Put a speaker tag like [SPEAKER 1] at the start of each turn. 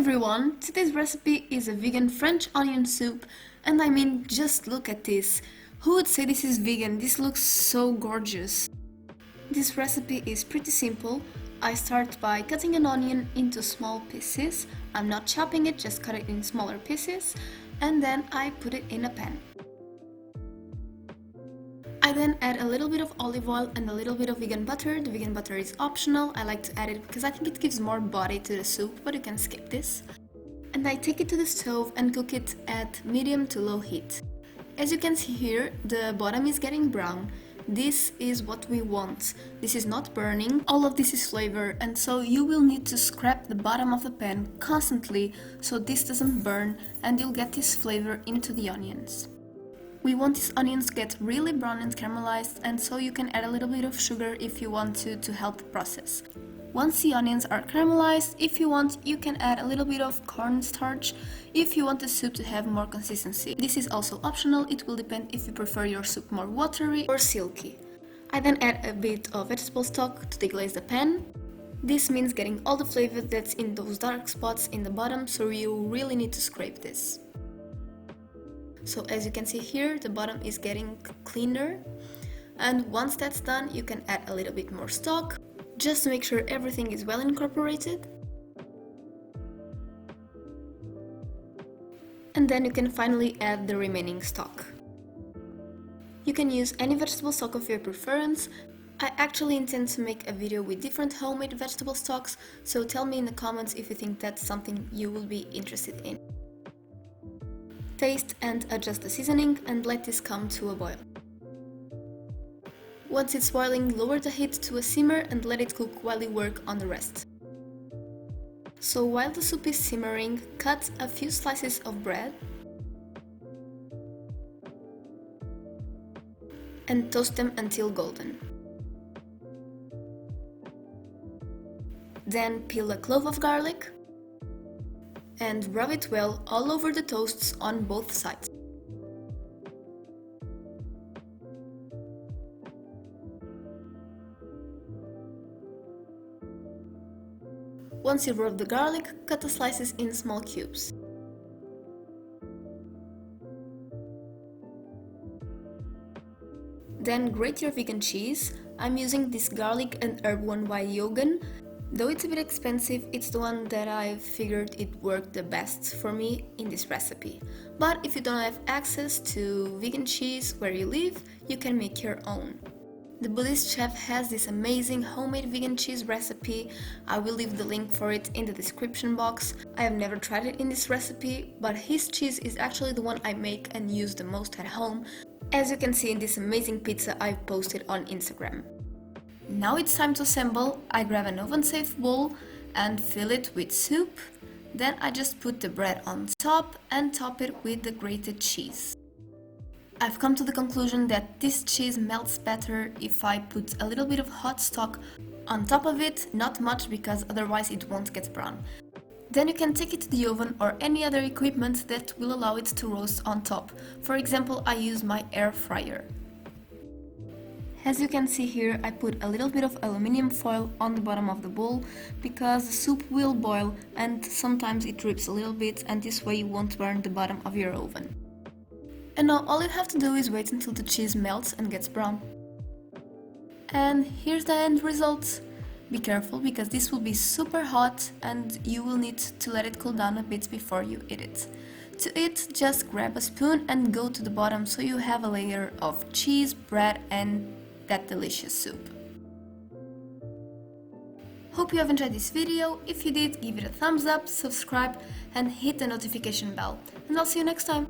[SPEAKER 1] everyone! Today's recipe is a vegan French onion soup, and I mean, just look at this. Who would say this is vegan? This looks so gorgeous. This recipe is pretty simple. I start by cutting an onion into small pieces. I'm not chopping it, just cut it in smaller pieces, and then I put it in a pan. I then add a little bit of olive oil and a little bit of vegan butter. The vegan butter is optional. I like to add it because I think it gives more body to the soup, but you can skip this. And I take it to the stove and cook it at medium to low heat. As you can see here, the bottom is getting brown. This is what we want. This is not burning. All of this is flavor, and so you will need to scrape the bottom of the pan constantly so this doesn't burn and you'll get this flavor into the onions. We want these onions to get really brown and caramelized, and so you can add a little bit of sugar if you want to help the process. Once the onions are caramelized, if you want, you can add a little bit of cornstarch if you want the soup to have more consistency. This is also optional. It will depend if you prefer your soup more watery or silky. I then add a bit of vegetable stock to deglaze the pan. This means getting all the flavor that's in those dark spots in the bottom, so you really need to scrape this. So as you can see here, the bottom is getting cleaner, and once that's done, you can add a little bit more stock, just to make sure everything is well incorporated. And then you can finally add the remaining stock. You can use any vegetable stock of your preference. I actually intend to make a video with different homemade vegetable stocks, so tell me in the comments if you think that's something you will be interested in. Taste and adjust the seasoning and let this come to a boil. Once it's boiling, lower the heat to a simmer and let it cook while you work on the rest. So while the soup is simmering, cut a few slices of bread and toast them until golden. Then peel a clove of garlic and rub it well all over the toasts on both sides. Once you rub the garlic, cut the slices in small cubes. Then grate your vegan cheese. I'm using this garlic and herb one by Yogan. Though it's a bit expensive, it's the one that I figured it worked the best for me in this recipe. But if you don't have access to vegan cheese where you live, you can make your own. The Buddhist Chef has this amazing homemade vegan cheese recipe. I will leave the link for it in the description box. I have never tried it in this recipe, but his cheese is actually the one I make and use the most at home, as you can see in this amazing pizza I've posted on Instagram. Now it's time to assemble. I grab an oven-safe bowl and fill it with soup. Then I just put the bread on top and top it with the grated cheese. I've come to the conclusion that this cheese melts better if I put a little bit of hot stock on top of it, not much because otherwise it won't get brown. Then you can take it to the oven or any other equipment that will allow it to roast on top. For example, I use my air fryer. As you can see here, I put a little bit of aluminum foil on the bottom of the bowl because the soup will boil and sometimes it drips a little bit, and this way you won't burn the bottom of your oven. And now all you have to do is wait until the cheese melts and gets brown. And here's the end result. Be careful because this will be super hot and you will need to let it cool down a bit before you eat it. To eat, just grab a spoon and go to the bottom so you have a layer of cheese, bread and that delicious soup. Hope you have enjoyed this video. If you did, give it a thumbs up, subscribe and hit the notification bell. And I'll see you next time.